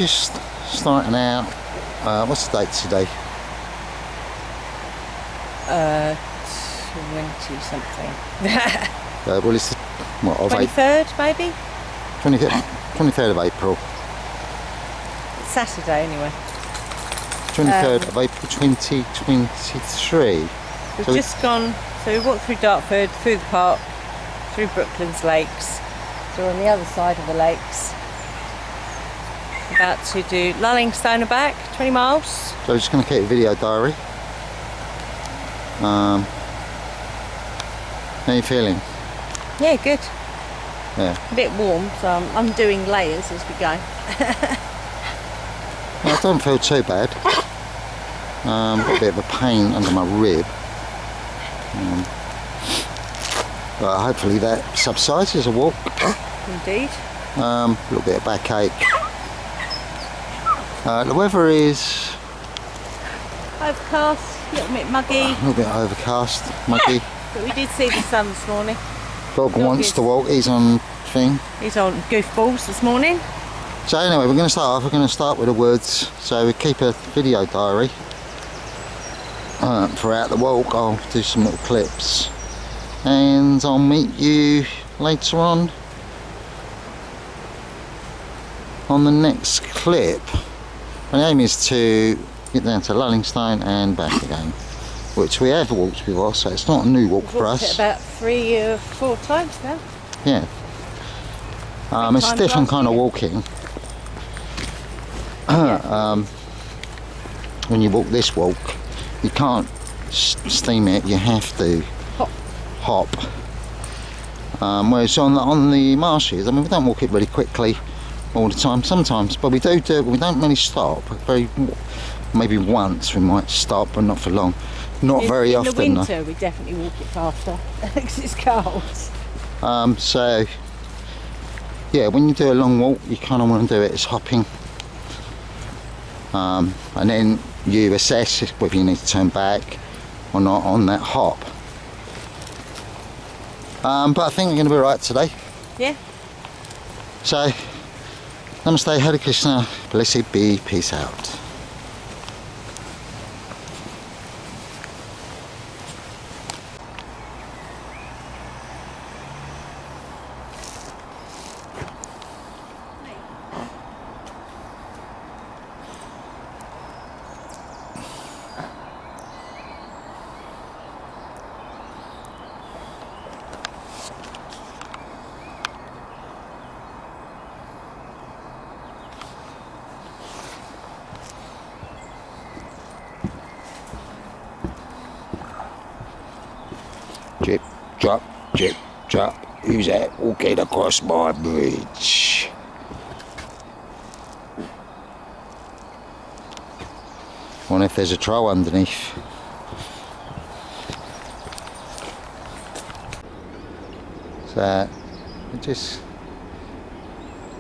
just starting out. What's the date today? 20 something. Well, it's what, of 23rd maybe? 23rd of April. It's Saturday anyway. 23rd of April 2023. We've So just gone, so we walked through Dartford, through the park, through Brooklands Lakes. So we're on the other side of the lakes. About to do Lullingstone back, 20 miles. So I'm just going to keep a video diary. How are you feeling? Yeah, good. Yeah. A bit warm, so I'm doing layers as we go. Well, I don't feel too bad. Got a bit of a pain under my rib. But hopefully that subsides as a walk. Indeed. A little bit of backache. The weather is Overcast, a little bit muggy. a little bit overcast, muggy. But we did see the sun this morning. Dog wants to walk. He's on thing. He's on goofballs this morning. So anyway, we're going to start off. We're going to start with the woods. So we keep a video diary throughout the walk. I'll do some little clips, and I'll meet you later on the next clip. My aim is to get down to Lullingstone and back again, which we have walked before, so it's not a new walk for us. It about 3 or 4 times now. Yeah. It's a different kind of walking. When you walk this walk, you can't steam it, you have to hop. Whereas on the marshes, I mean, we don't walk it really quickly all the time sometimes, but we do it, but we don't really stop. Maybe once we might stop, but not for long. Not very often. In the winter, we definitely walk it faster because it's cold. So yeah, when you do a long walk, you kind of want to do it as hopping, and then you assess whether you need to turn back or not on that hop. But I think we're going to be right today. Yeah. So, Namaste, Hare Krishna, blessed be, peace out. Drip, drop, who's that walking across my bridge? Wonder if there's a troll underneath. So we just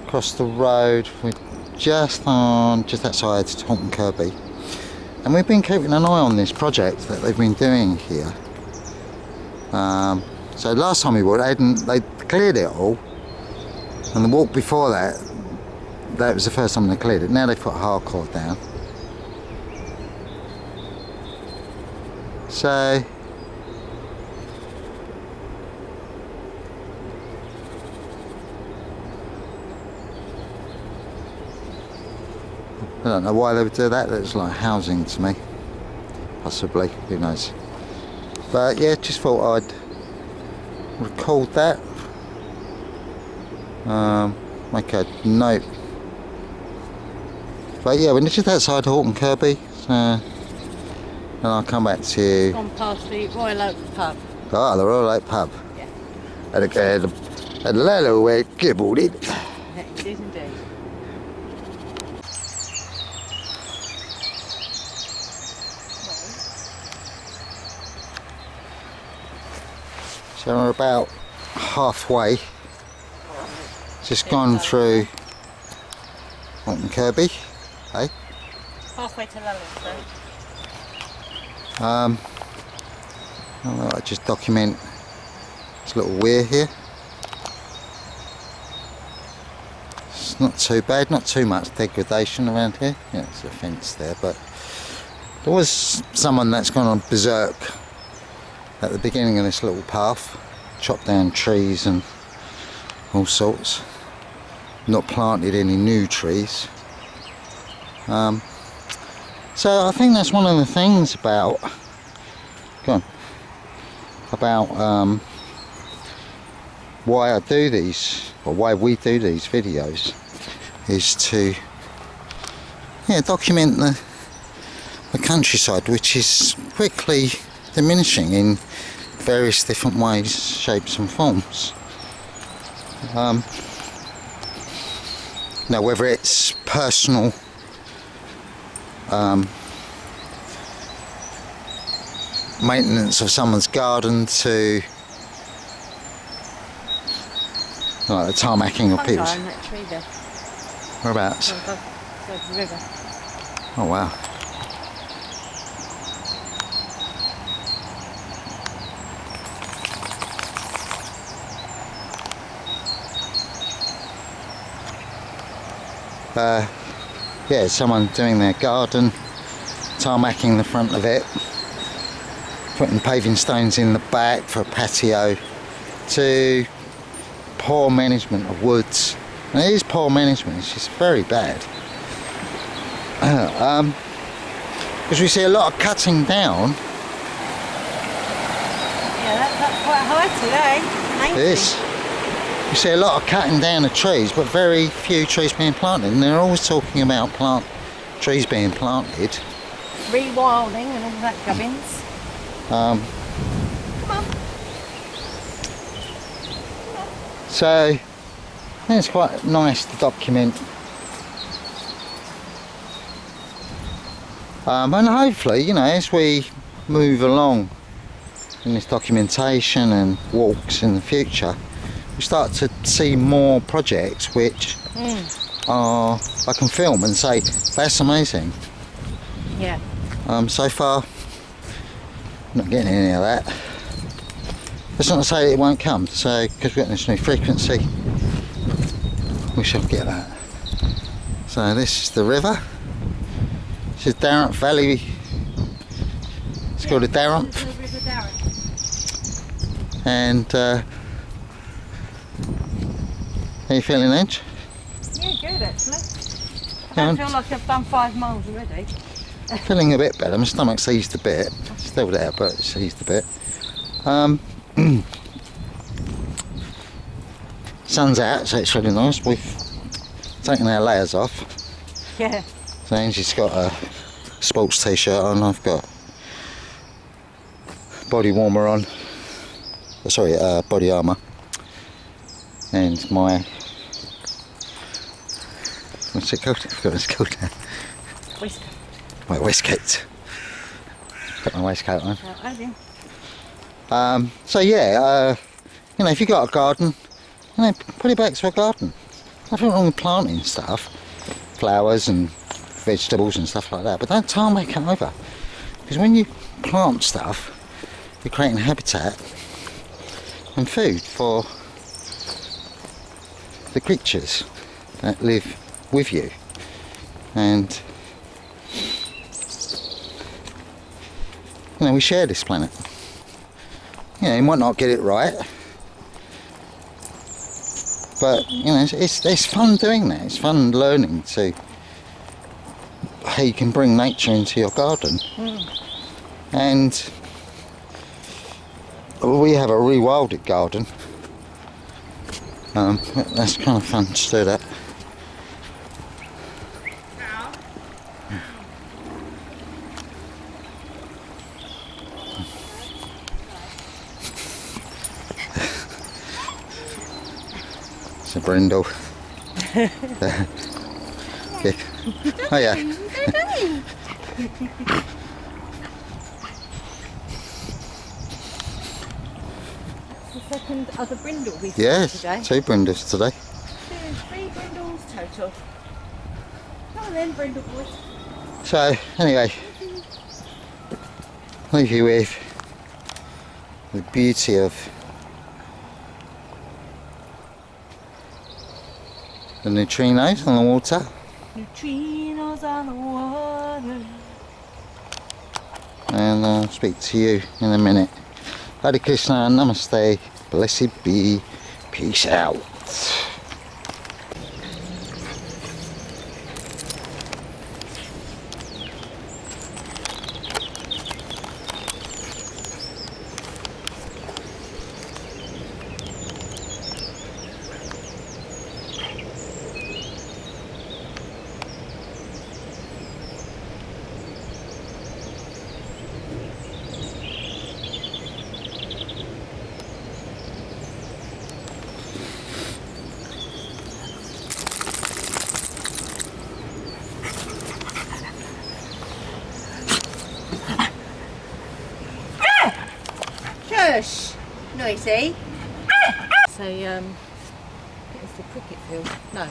crossed the road. We're just outside Taunton Kirby, and we've been keeping an eye on this project that they've been doing here. So last time we walked, they cleared it all, and the walk before that was the first time they cleared it. Now they've put hardcore down. So I don't know why they would do that. That's like housing to me, possibly, who knows. But yeah, just thought I'd record that, make a note. But yeah, we're just outside Taunton Kirby, and I'll come back to you. Gone past the Royal Oak pub. Oh, the Royal Oak pub. Yeah. And a little way gibbled it. Yeah, it is indeed. So we're about halfway. Just gone through Taunton Kirby, eh? Halfway to Lullingstone. I'll just document this little weir here. It's not too bad, not too much degradation around here. Yeah, there's a fence there, but there was someone that's gone on berserk at the beginning of this little path, chopped down trees and all sorts, not planted any new trees. So I think that's one of the things about, why I do these, or why we do these videos, is to document the countryside, which is quickly diminishing in various different ways, shapes and forms. Now, whether it's personal maintenance of someone's garden to like the tarmacking of people's. That tree there. Whereabouts? There's the river. Oh wow. Yeah, someone doing their garden, tarmacking the front of it, putting paving stones in the back for a patio, to poor management of woods. And it is poor management, it's just very bad. Because we see a lot of cutting down. Yeah, that's quite high today. It is. You see a lot of cutting down of trees, but very few trees being planted. And they're always talking about trees being planted. Rewilding and all that gubbins. Come on. So I think it's quite nice to document. And hopefully, you know, as we move along in this documentation and walks in the future, we start to see more projects which I can film and say, that's amazing. Yeah. So far, not getting any of that. That's not to say it won't come, so because we've got this new frequency, we shall get that. So this is the river. This is Darrant Valley. It's called a Darrant. And how are you feeling, Edge? Yeah, good actually. I don't feel like I've done 5 miles already. Feeling a bit better. My stomach's eased a bit. Still there, but it's eased a bit. Sun's out, so it's really nice. We've taken our layers off. Yeah. So Angie's got a sports t-shirt on. I've got body warmer on. Sorry, body armour. And my, what's it called? I forgot what it's called now. Waistcoat. My waistcoat. Got my waistcoat on. Oh, So yeah, you know, if you've got a garden, you know, put it back to a garden. Nothing wrong with planting stuff, flowers and vegetables and stuff like that, but don't tarmac it over. Because when you plant stuff, you're creating habitat and food for the creatures that live with you. And you know, we share this planet. You know, you might not get it right, but you know, it's fun doing that. It's fun learning to how you can bring nature into your garden. And we have a rewilded garden. That's kind of fun to do that. It's a brindle. Yeah. Oh yeah. the second other brindle we've Yes, today. 2 brindles today. 3 brindles total. Come on then, brindle boys. So anyway, leave you with the beauty of the neutrinos on the water. Neutrinos on the water. And I'll speak to you in a minute. Hare Krishna, Namaste, blessed be, peace out. Shush! Noisy. So, it's the cricket field. No.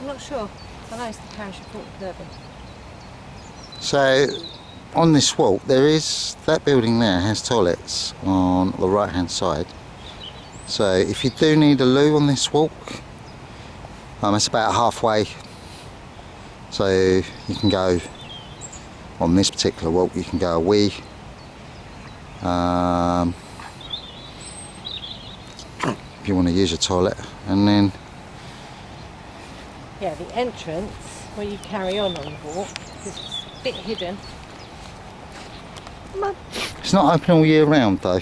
I'm not sure. I know it's the parish of Port Durban. So on this walk there is, that building there has toilets on the right hand side. So if you do need a loo on this walk, it's about halfway. So you can go, on this particular walk you can go a wee. If you want to use a toilet, and then Yeah, the entrance where you carry on the walk is a bit hidden. Come on. it's not open all year round though.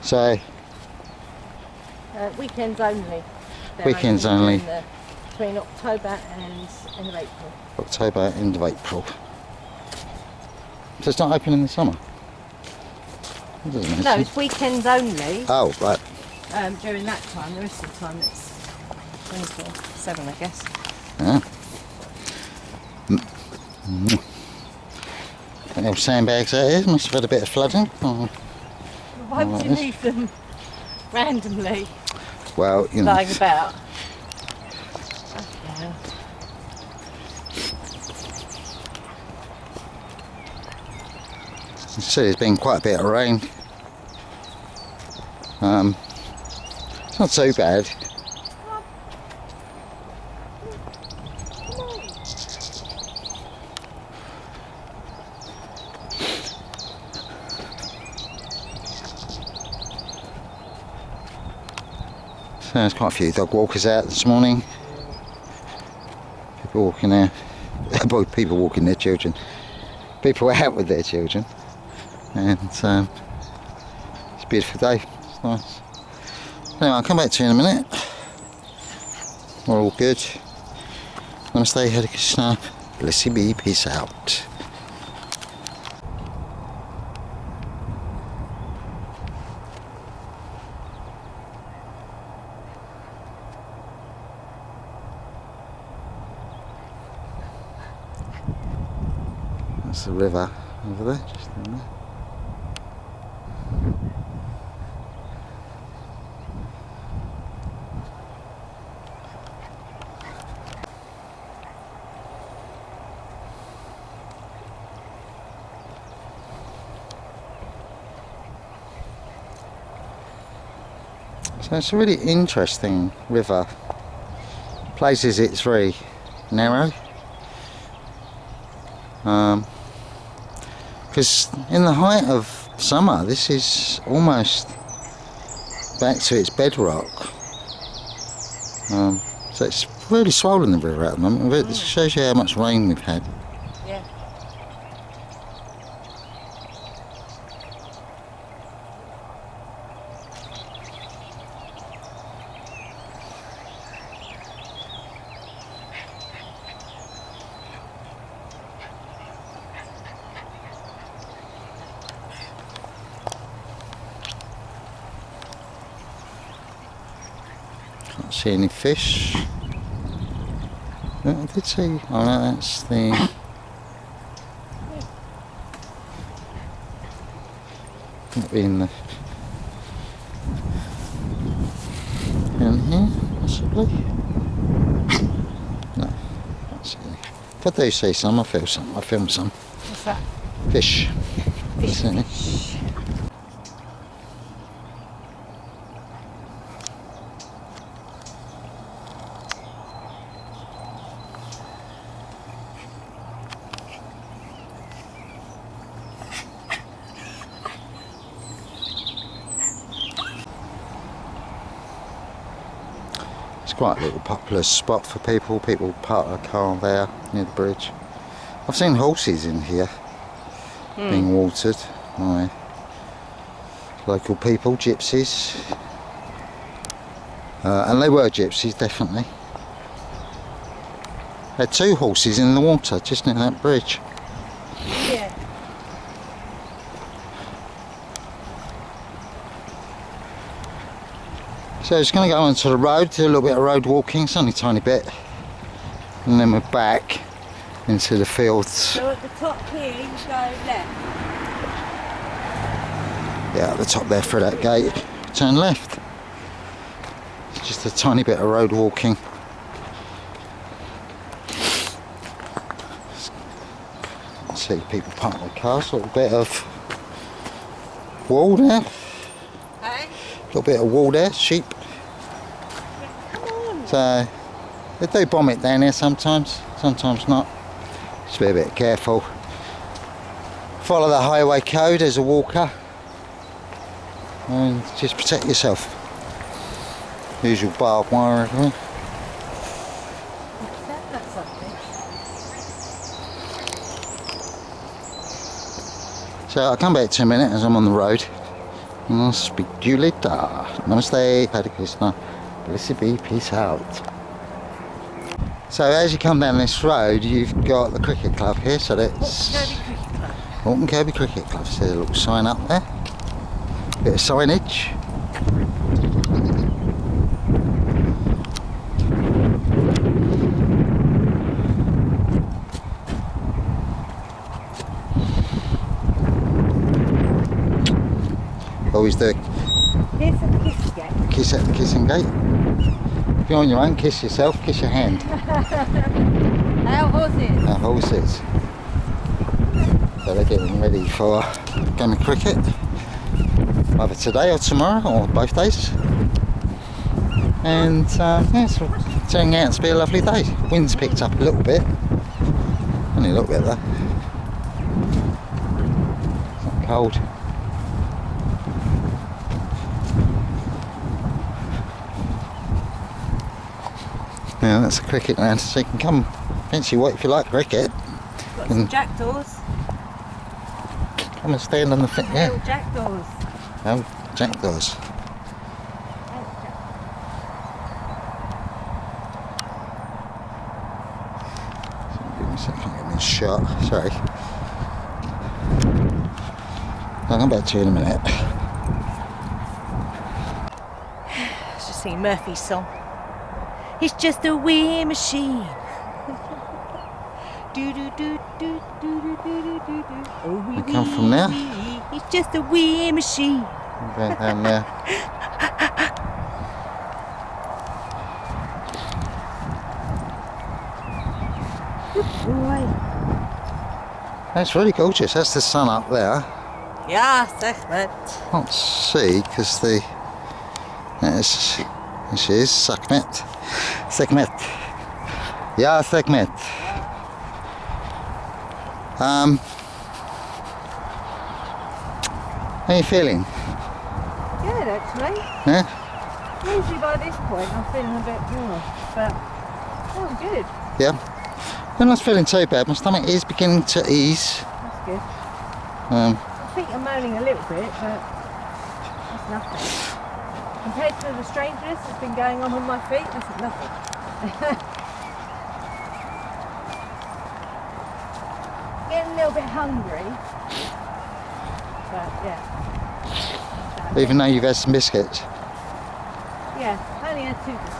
So Weekends only. They're Weekends open only. Between October and end of April. October, end of April. So it's not open in the summer? It doesn't make No, sense. it's weekends only. Oh, right. During that time, the rest of the time it's 24/7, I guess. Yeah. Little sandbags out here, must have had a bit of flooding. Oh, Why would like you this. leave them randomly well, you know. lying about? Okay. You see there's been quite a bit of rain. It's not so bad. So there's quite a few dog walkers out this morning. People walking there. People walking their children. People out with their children. And it's a beautiful day. It's nice. Anyway, I'll come back to you in a minute. We're all good. Namaste, Hare Krishna. Blessed be, peace out. That's the river over there, just down there. So it's a really interesting river. Places it's very narrow. Because in the height of summer this is almost back to its bedrock. So it's really swollen, the river at the moment. It shows you how much rain we've had. Yeah. Can't see any fish. I did see. Oh no, that's the. Might be in the. In here, possibly. No, can't see any. If I do see some, I feel some. I film some. What's that? Fish. Fish. See any? Fish. quite a little popular spot for people. People park their car there near the bridge. I've seen horses in here being watered by local people, gypsies. And they were gypsies, definitely. There are 2 horses in the water just near that bridge. Yeah. So it's going to go onto the road, do a little bit of road walking, it's only a tiny bit. And then we're back into the fields. So at the top here, you go left. Yeah, at the top there through that gate, turn left. It's just a tiny bit of road walking. See people park their cars, a little bit of wall there. Hey? A little bit of wall there, sheep. Come on. So they do bomb it down here sometimes, sometimes not. Just be a bit careful. Follow the highway code as a walker and just protect yourself. Usual barbed wire everywhere. That's something. So I'll come back to a minute as I'm on the road and I'll speak to you later. Namaste, Hare Krishna, blessed be, peace out. So as you come down this road, you've got the cricket club here, so that's Walton Kirby Cricket Club. Walton Kirby Cricket Club. So there's a little sign up there, bit of signage. Always do Here's the kiss gate. kiss at the kissing gate. If you're on your own, kiss yourself, kiss your hand. Our horses. Our horses. So they're getting ready for game of cricket, either today or tomorrow, or both days. And yeah, so it's turning out to be a lovely day. Wind's picked up a little bit, only a little bit though. It's not cold. Yeah, that's a cricket ground, so you can come fancy what if you like cricket. Got some jackdaws. Come and stand on the thing, yeah. Little jackdaws. Oh, jackdaws. Give me a second, get me a shot. Sorry. I'll come back to you in a minute. Let's just sing Murphy's song. It's just a wee machine. Do do do do do do do do do. Oh, wee, We come from there. wee. It's just a wee machine. Going down there. Good boy. That's really gorgeous. That's the sun up there. Yeah, Ahmed. Can't see because the yes, this is Sekhmet. Sekhmet. Yeah, Sekhmet. How are you feeling? Good, actually. Yeah? Usually by this point I'm feeling a bit more, but oh, good. Yeah? I'm not feeling too bad. My stomach is beginning to ease. That's good. Um, My feet are moaning a little bit, but that's nothing. Compared to the strangeness that's been going on with my feet, that's nothing. Getting a little bit hungry, but yeah. even though you've had some biscuits. Yeah, I only had 2 biscuits.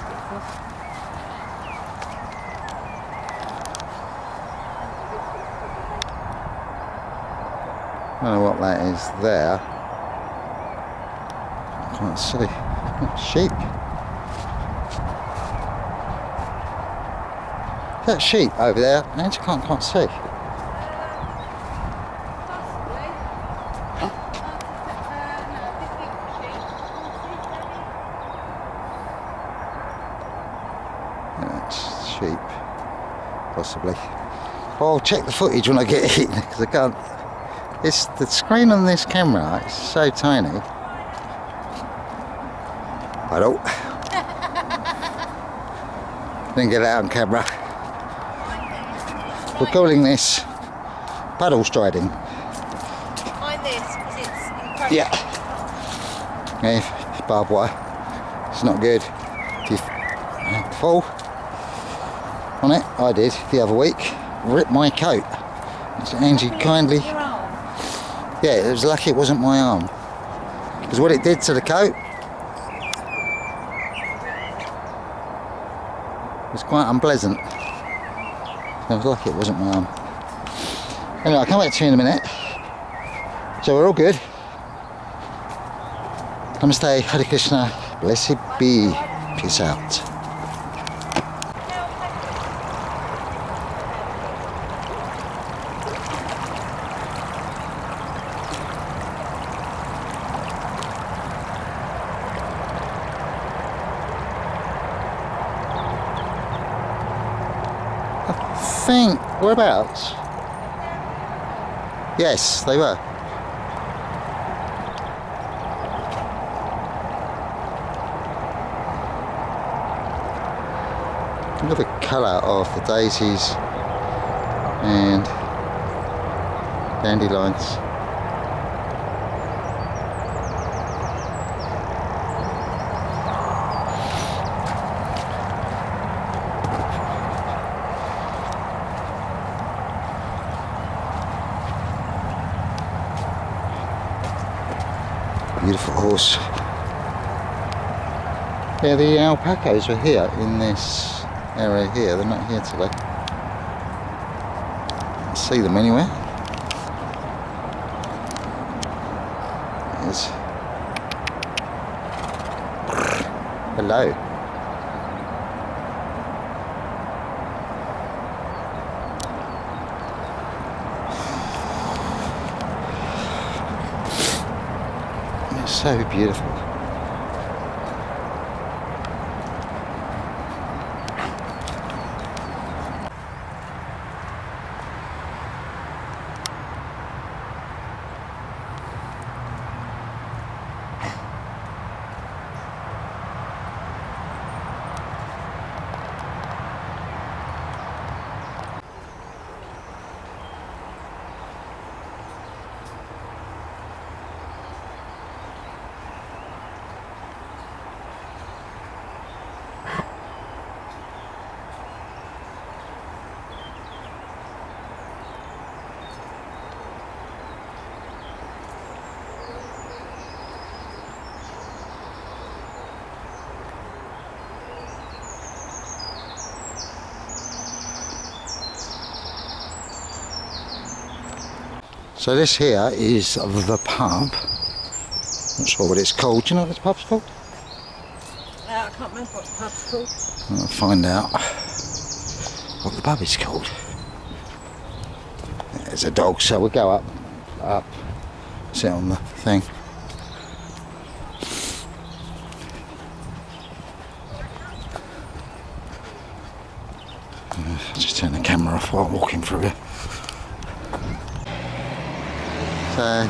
I don't know what that is there. I can't see. Sheep. Is that sheep over there? I actually can't see. Yeah, that's sheep. Possibly. I'll check the footage when I get in because I can't. It's the screen on this camera. It's so tiny. I don't. Didn't get it out on camera. We're calling this paddle striding. Mind this, because it's incredible. Yeah. Yeah, barbed wire. It's not good. If you fall on it, I did the other week. Ripped my coat. So Angie kindly. Your arm. Yeah, it was lucky it wasn't my arm. Because what it did to the coat was quite unpleasant. I was lucky it wasn't my arm. Anyway, I'll come back to you in a minute. So we're all good. Namaste, Hare Krishna, blessed be, peace out. Whereabouts? Yes, they were. Look at the colour of the daisies and dandelions. Beautiful horse. Yeah, the alpacas are here in this area here. They're not here today. Can't see them anywhere. There's... Hello. So beautiful. So this here is the pub. Not sure what it's called. Do you know what this pub's called? I can't remember what the pub's called. I'll find out what the pub is called. There's a dog, so we'll go up, sit on the thing. I'll just turn the camera off while I'm walking through here. So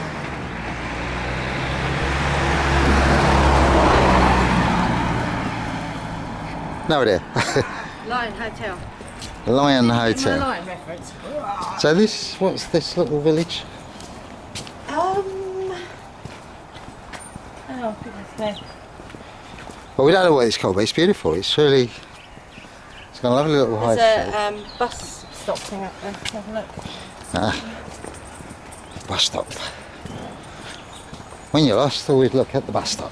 no idea. Lion Hotel. Lion My Hotel. lion reference. So this, what's this little village? Oh goodness me. Well, we don't know what it's called, but it's beautiful. It's really, it's got a lovely little high There's street. a bus stop thing up there. Have a look. Bus stop. When you're lost, always look at the bus stop.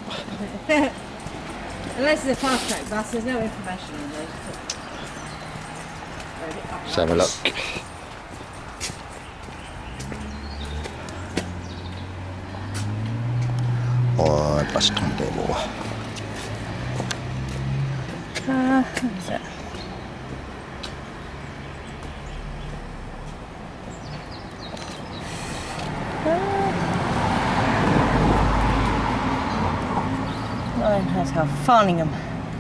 Unless it's a fast track bus, there's no information on there. Let's have a look. Or bus timetable. What is it? Lion Hotel, Farningham.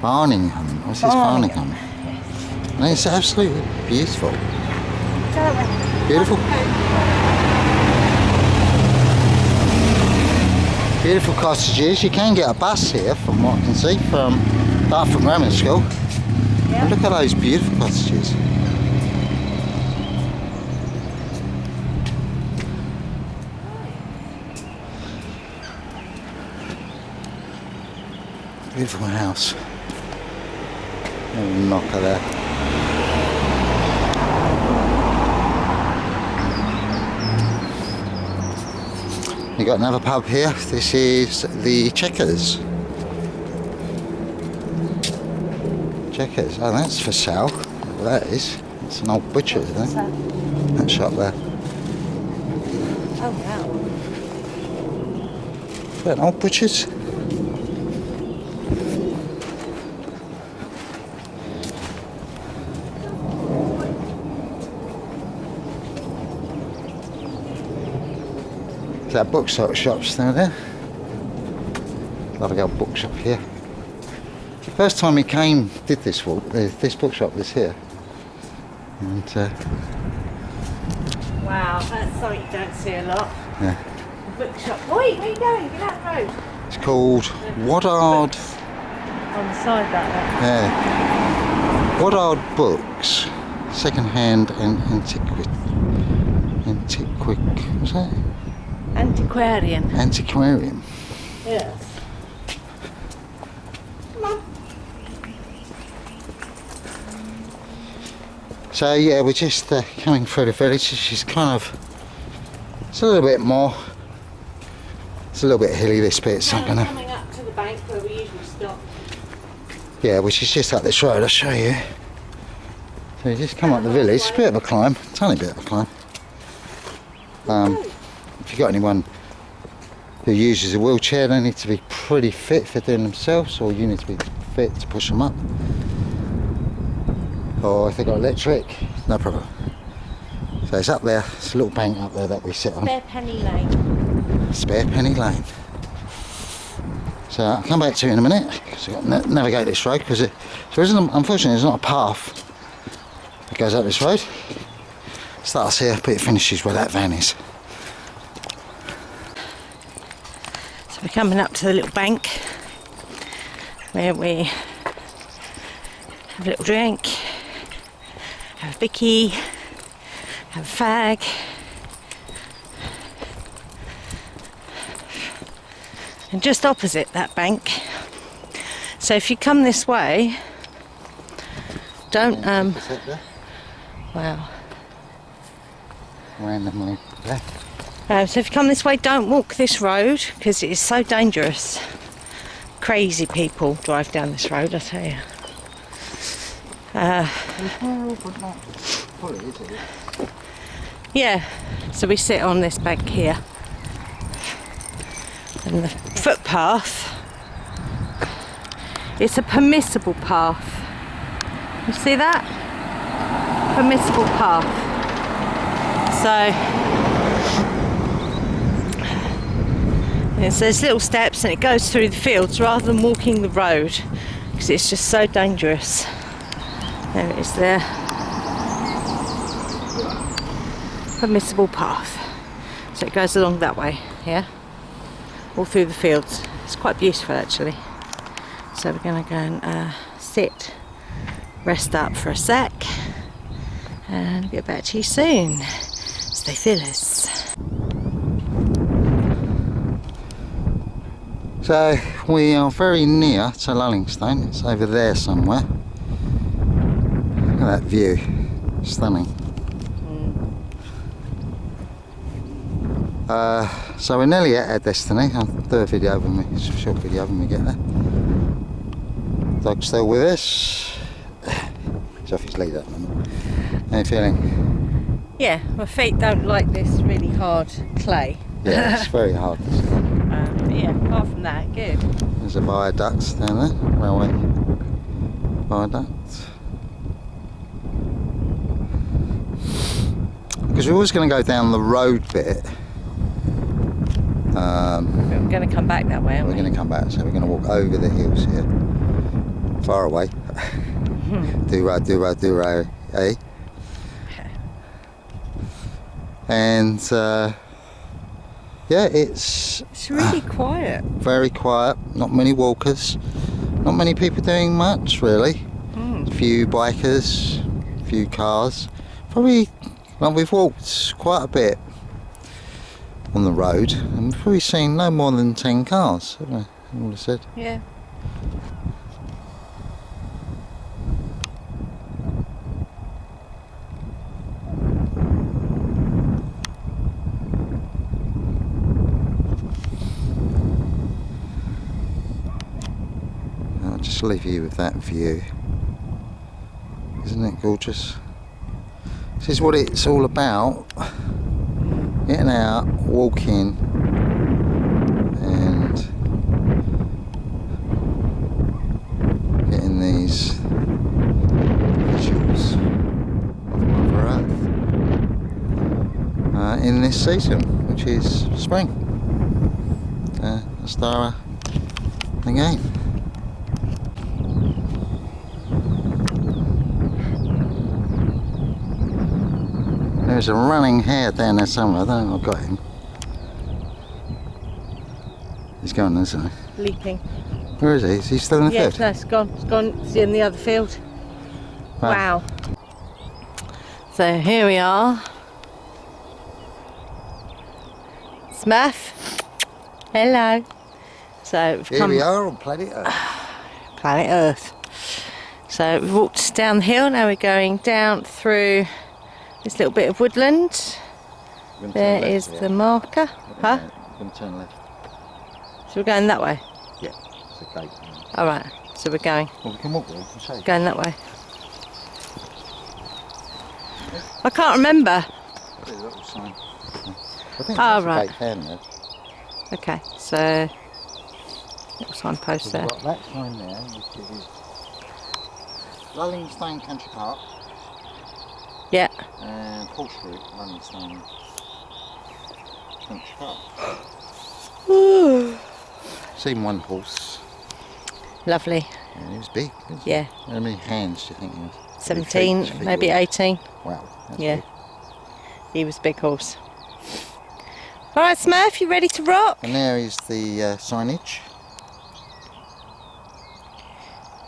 Farningham. What's this Farningham? Yes. And it's absolutely beautiful. That way. Beautiful. Beautiful cottages. You can get a bus here, from what I can see, from Dartford Grammar School. Yeah. And look at those beautiful cottages. Beautiful house. Little knocker there. You got another pub here. This is the Checkers. Checkers. Oh, that's for sale. Well, that is. It's an old butcher's, I think. That shop there. Oh wow. Is that an old butcher's? That bookshop's down there. Lovely old bookshop here. First time we came, did this walk, this bookshop was here. And Wow, that's something you don't see a lot. yeah, The bookshop. Oi, where are you going? Get out the road. it's called Woodard. On the side that way. Yeah, Woodard Books, second-hand and what's that? Antiquarian. Antiquarian. Yes. Come on. So yeah, we're just coming through the village. It's kind of, it's a little bit more, it's a little bit hilly this bit, so I'm gonna, Coming up to the bank where we usually stop. yeah, which is just up this road, I'll show you. So you just come up the village, it's a bit of a climb, tiny bit of a climb. If you've got anyone who uses a wheelchair, they need to be pretty fit for doing themselves, or you need to be fit to push them up. Or if they've got electric, no problem. So it's up there, it's a little bank up there that we sit on. Spare Penny Lane. Spare Penny Lane. So I'll come back to you in a minute, because I've got to navigate this road, because there isn't, unfortunately, there's not a path that goes up this road. It starts here, but it finishes where that van is. So we're coming up to the little bank where we have a little drink, have a bicky, have a fag. And just opposite that bank. So if you come this way, don't wow. Randomly left. So if you come this way, don't walk this road because it is so dangerous. Crazy people drive down this road, I tell you. Yeah, so we sit on this bank here. And the footpath, it's a permissible path. You see that? Permissible path. So there's little steps and it goes through the fields rather than walking the road because it's just so dangerous. There it is there. Permissible path. So it goes along that way, yeah? All through the fields. It's quite beautiful actually. So we're going to go and sit, rest up for a sec and get back to you soon. Stay fearless. So we are very near to Lullingstone. It's over there somewhere. Look at that view, stunning. So we're nearly at our destiny. I'll do a video when we, a short video when we get there. Dog's still with us. He's off his lead at the moment. How are you feeling? Yeah, my feet don't like this really hard clay. Yeah, it's very hard. But yeah, apart from that, good. There's a viaduct down there, railway viaduct. Because we're always going to go down the road bit. We're going to come back that way, aren't we? We're going to come back, so we're going to walk over the hills here. Far away. do-ra, eh? And yeah, it's really quiet. Very quiet, not many walkers, not many people doing much really. It's few bikers, a few cars. Probably, like, we've walked quite a bit on the road, and we've probably seen no more than 10 cars, haven't we? I would have said. Yeah. I'll just leave you with that view. Isn't it gorgeous? This is what it's all about. Getting out, walking, and getting these visuals of Mother Earth in this season, which is spring. Astara again. There's a running hare down there somewhere. I don't know if I've got him. He's gone, isn't he? Leaping. Where is he? Is he still in the Yeah, field? no, it's gone. It's gone. It's in the other field. Wow. So here we are. Smurf. Hello. So we've Here we are on planet Earth. Planet Earth. So we've walked down the hill. Now we're going down through this little bit of woodland. There is the marker. Huh? We're going to turn left. So we're going that way. Yeah, it's a gate. All right. So we're going. Well, we can walk there. We can show you. Going that way. I can't remember. There's a little sign. I think Oh, there's right. a gate down there. Okay. So little signpost So there. we've got that sign there, which is Lullingstone Country Park. Yeah. And Horse Route, Lullingstone Country Park. Seen one horse. Lovely. Yeah, he was big. Wasn't he? Yeah. How many hands do you think he was? 17, Feet maybe were- 18. Wow. That's Yeah. big. He was a big horse. All right, Smurf, you ready to rock? And there is the signage.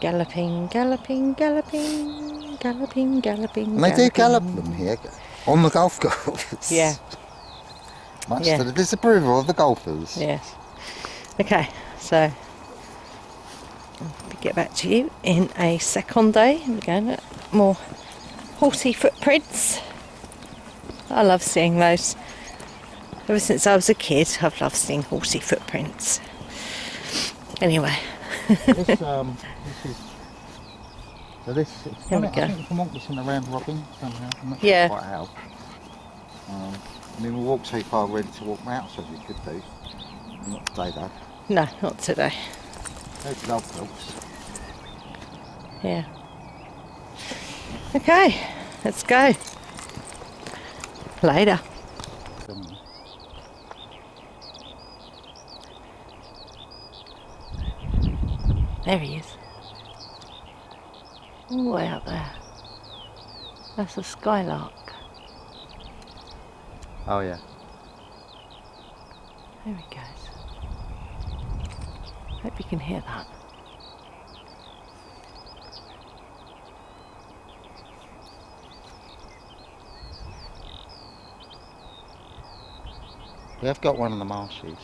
Galloping, galloping, galloping, galloping, galloping. And they do gallop them here on the golf course. Yeah. Much Yeah. to the disapproval of the golfers. Yes. Okay, so I'll get back to you in a second. We're going at more horsey footprints. I love seeing those. Ever since I was a kid, I've loved seeing horsey footprints. Anyway. This is. So this. It's Here we I go. think we can walk this in a round robin somehow. I'm not Yeah. sure quite how. I mean, we'll walk too far ready to walk round, so we could do. Not today though. No, not today. There's the golf course. Yeah. Okay, let's go. Later. There he is. All the way up there. That's a skylark. Oh yeah. There he goes. Hope you can hear that. We have got one in the marshes.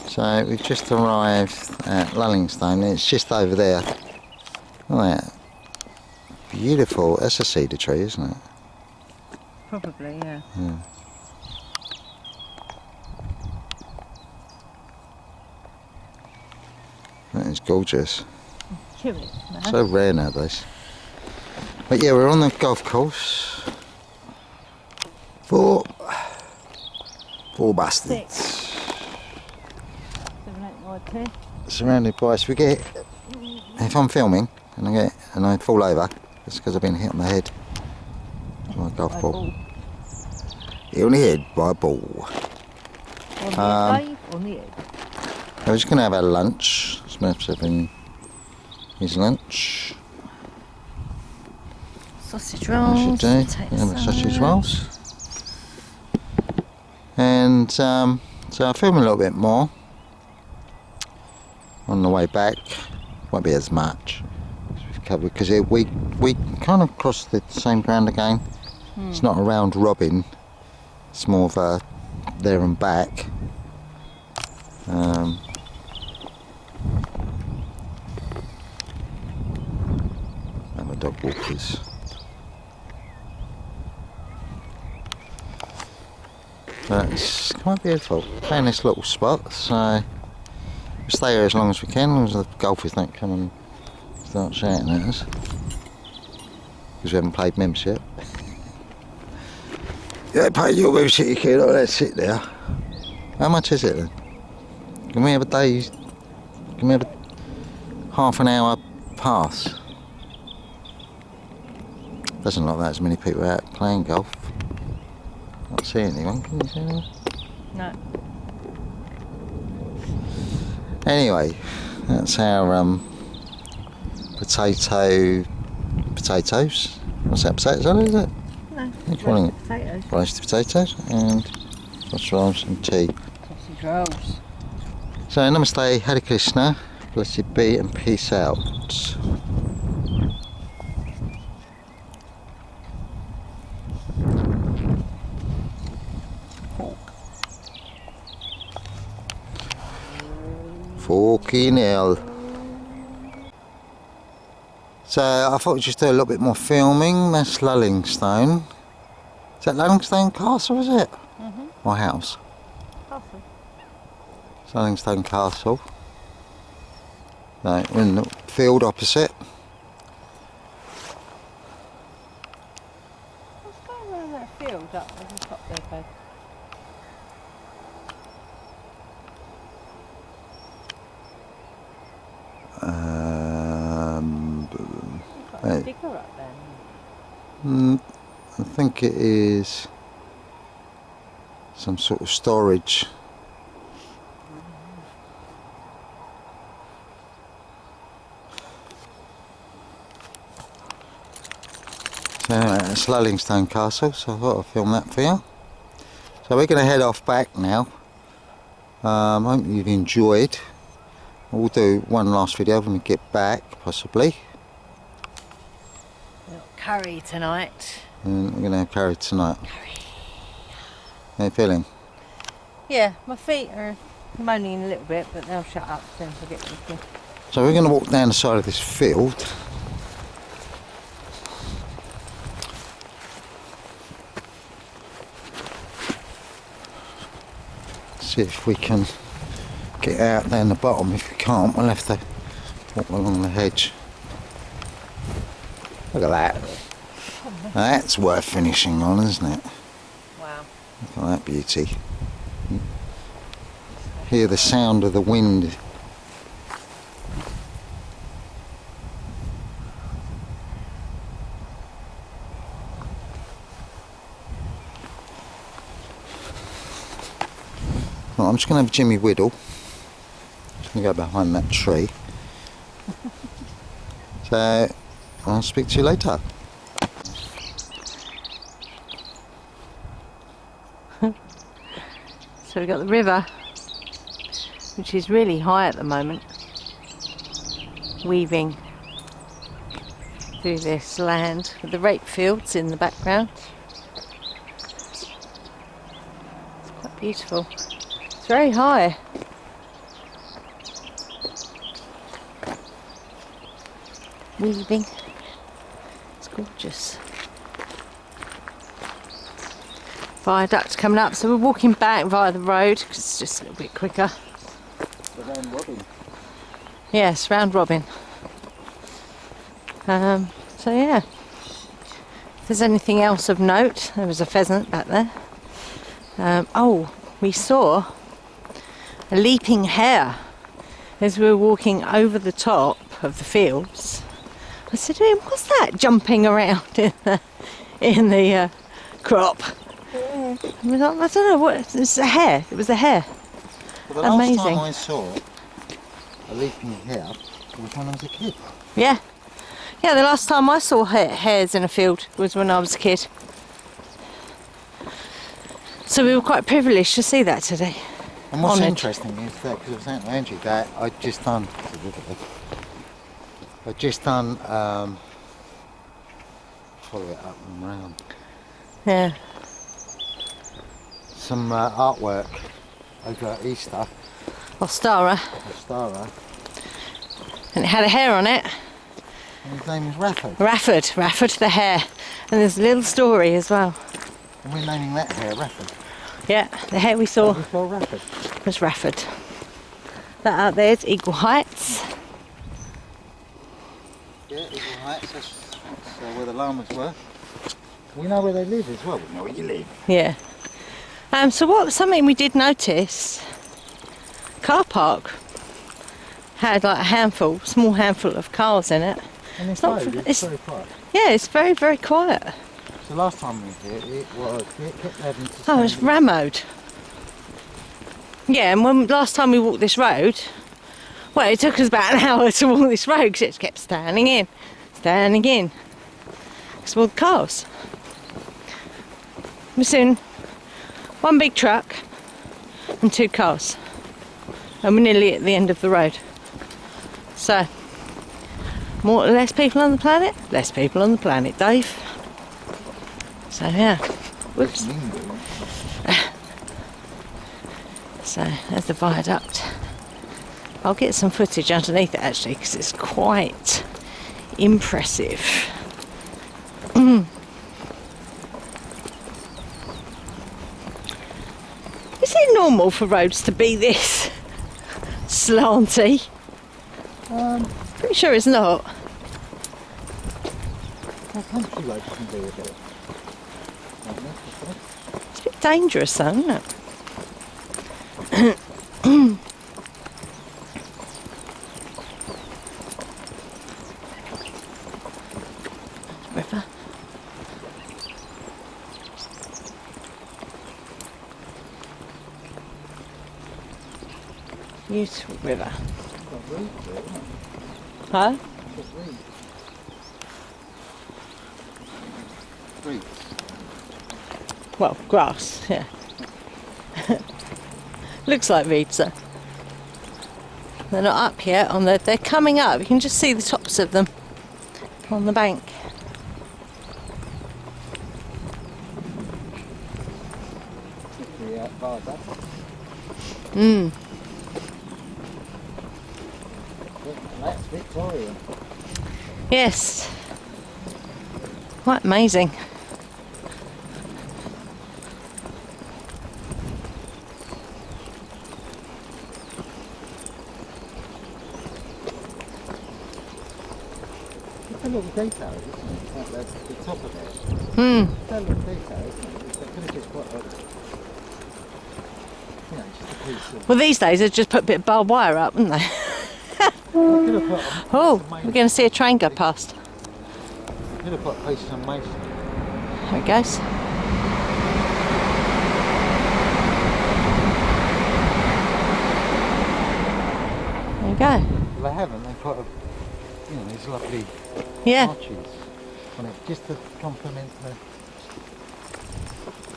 So we've just arrived at Lullingstone. It's just over there. Look at that. Beautiful. That's a cedar tree, isn't it? Probably, yeah. Yeah. That is gorgeous. Chewy, man. So rare nowadays. But yeah, we're on the golf course. Four bastards. Okay. Surrounded by, so we get, if I'm filming and I fall over, it's because I've been hit on the head by a golf ball. Hit on the head by a ball. On the head, on the head. We're just going to have our lunch. Smith's having his lunch. Sausage rolls. Sausage rolls. And so I'll film a little bit more on the way back. Won't be as much because we kind of crossed the same ground again. It's not a round robin. It's more of a there and back. And my dog walkers. But it's quite beautiful. Found this little spot, so we'll stay here as long as we can, as long as the golfers don't come and start shouting at us. Because we haven't paid membership. You don't pay your membership, you can't let sit there. How much is it then? Can we have a day? Can we have a half an hour pass? Doesn't look like there's many people out playing golf. Not see anyone, can you see anyone? No. Anyway, that's our potatoes. What's that, potato salad, is it? No, roasted potatoes. Roasted potatoes and sausage rolls and tea. Sausage rolls. So, namaste, Hare Krishna, blessed be and peace out. Fucking hell. So I thought we'd just do a little bit more filming. That's Lullingstone. Is that Lullingstone Castle, is it? Or house? Castle. It's Lullingstone Castle. Right, we're in the field opposite. What's going on in that field up at the top there, babe? Got a sticker up there. I think it is some sort of storage. So anyway, it's Lullingstone Castle, so I thought I'd film that for you. So we're going to head off back now. Hope you've enjoyed. We'll do one last video when we get back, possibly. We've got curry tonight. And we're going to have curry tonight. Curry. How you feeling? Yeah, my feet are moaning a little bit, but they'll shut up soon as I get looking. So we're going to walk down the side of this field. See if we can get out down the bottom. If we can't, we'll have to walk along the hedge. Look at that. That's worth finishing on, isn't it? Wow. Look at that beauty. Hear the sound of the wind. Right, I'm just going to have a Jimmy Whittle. Just going to go behind that tree. So, I'll speak to you later. So we've got the river, which is really high at the moment, weaving through this land with the rape fields in the background. It's quite beautiful. It's very high. Weaving. It's gorgeous. Viaduct coming up, so we're walking back via the road because it's just a little bit quicker. Round robin. Yes, round robin. So yeah, if there's anything else of note, there was a pheasant back there. Oh, we saw a leaping hare as we were walking over the top of the fields, I said to him, "What's that jumping around in the crop?" And we thought, "I don't know what. It's a hare. It was a hare." Well, the Amazing. last time I saw a leaping hare was when I was a kid. Yeah. Yeah, the last time I saw hares in a field was when I was a kid. So we were quite privileged to see that today. And what's Honoured. interesting is that, because I was saying to Angie, that I'd just done follow it up and round, Yeah. some artwork over Easter, Ostara. Ostara, And it had a hare on it. and his name is Rafford. Rafford the hare. And there's a little story as well. And we're naming that hare Rafford. Yeah, the hare we saw We saw Rafford. was Rafford. That out there's Eagle Heights. Yeah, Eagle Heights, that's where the llamas were. We know where they live as well, we know where you live. Yeah. So something we did notice, car park had like a small handful of cars in it. And this not road for- is it's- very quiet. Yeah, it's very, very quiet. So last time we were here, it kept having to Oh, it's stand- rammed. Yeah, and when last time we walked this road, well, it took us about an hour to walk this road because it kept standing in. Because all the cars. We're soon one big truck and 2 cars. And we're nearly at the end of the road. So, less people on the planet? Less people on the planet, Dave. So, yeah. Whoops. So, there's the viaduct. I'll get some footage underneath it actually because it's quite impressive. Is it normal for roads to be this slanty? Pretty sure it's not. Country roads can be a bit. It's a bit dangerous though, isn't it? River. Beautiful river. Huh? Reeds. Well, grass, yeah. Looks like reeds though. They're not up yet they're coming up. You can just see the tops of them on the bank. That's Victoria. Yes. Quite amazing. It's a little detail, isn't it? Like the top of it. Hmm. It's a little detail, isn't it? It's kind of just quite a, just a piece of... Well, these days they've just put a bit of barbed wire up, haven't they? Oh, we're going to see a train go past. I could have put a piece of mason. There it goes. There you go. Well, they haven't. They put these lovely arches on it just to complement the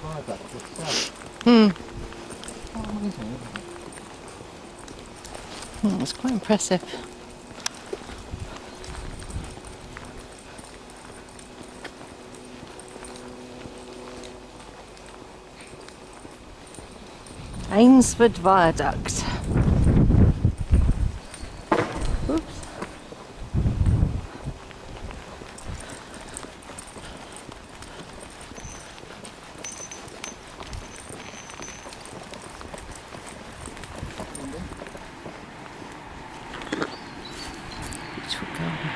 viaduct itself. Hmm. Oh, amazing, isn't it? It's quite impressive. Ainsford Viaduct. Oops. Beautiful garden.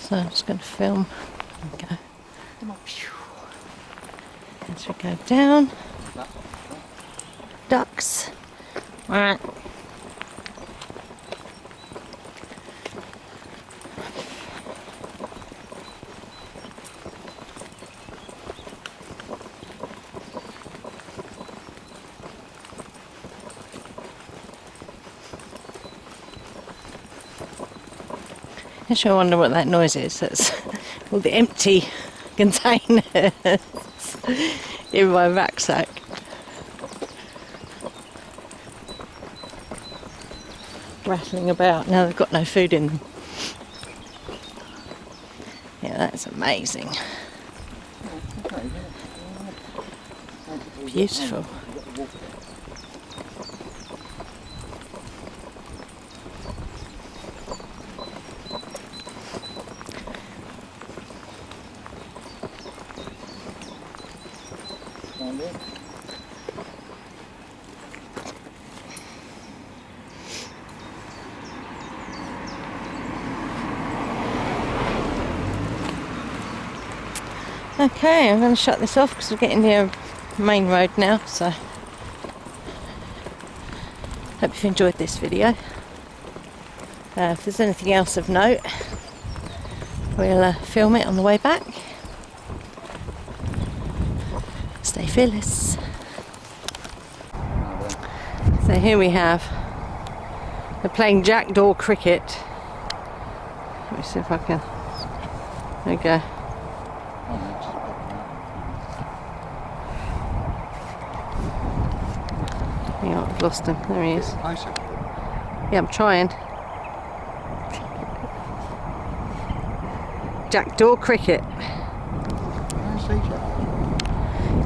So I'm just going to film. There we go. As we go down. Ducks. Alright. Actually, I wonder what that noise is. That's all the empty containers in my rucksack. Rattling about. Now they've got no food in them. Yeah, that's amazing. Beautiful. Okay, I'm going to shut this off because we're getting near main road now, so hope you've enjoyed this video. If there's anything else of note, we'll film it on the way back. Stay fearless. So here we have, they're playing jackdaw cricket. Let me see if I can, there we go. Hang on, I've lost him. There he is. Yeah, I'm trying. Jackdaw cricket.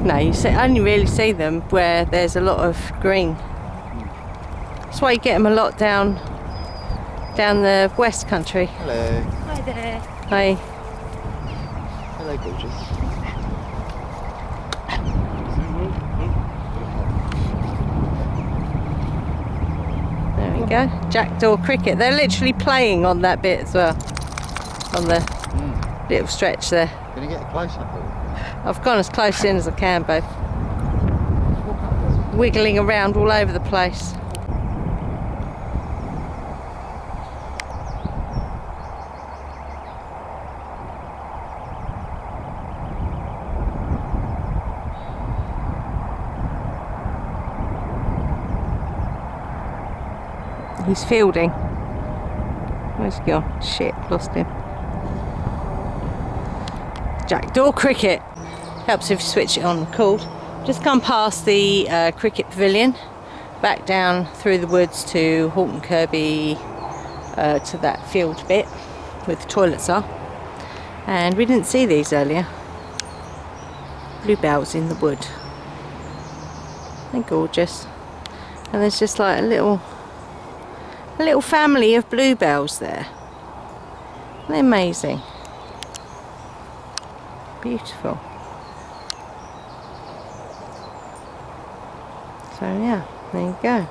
No, you only really see them where there's a lot of green. That's why you get them a lot down the West Country. Hello. Hi there. Hi. Hello, gorgeous. There we go. Jackdaw cricket. They're literally playing on that bit as well. On the little stretch there. Can you get a close up? I've gone as close in as I can, both. Wiggling around all over the place. He's fielding. Where's he gone? Shit, lost him. Jackdaw cricket. Helps if you switch it on. Called. Just come past the cricket pavilion, back down through the woods to Halton Kirby, to that field bit where the toilets are. And we didn't see these earlier. Bluebells in the wood. They're gorgeous. And there's just like a little family of bluebells there. They're amazing. Beautiful. So yeah, there you go.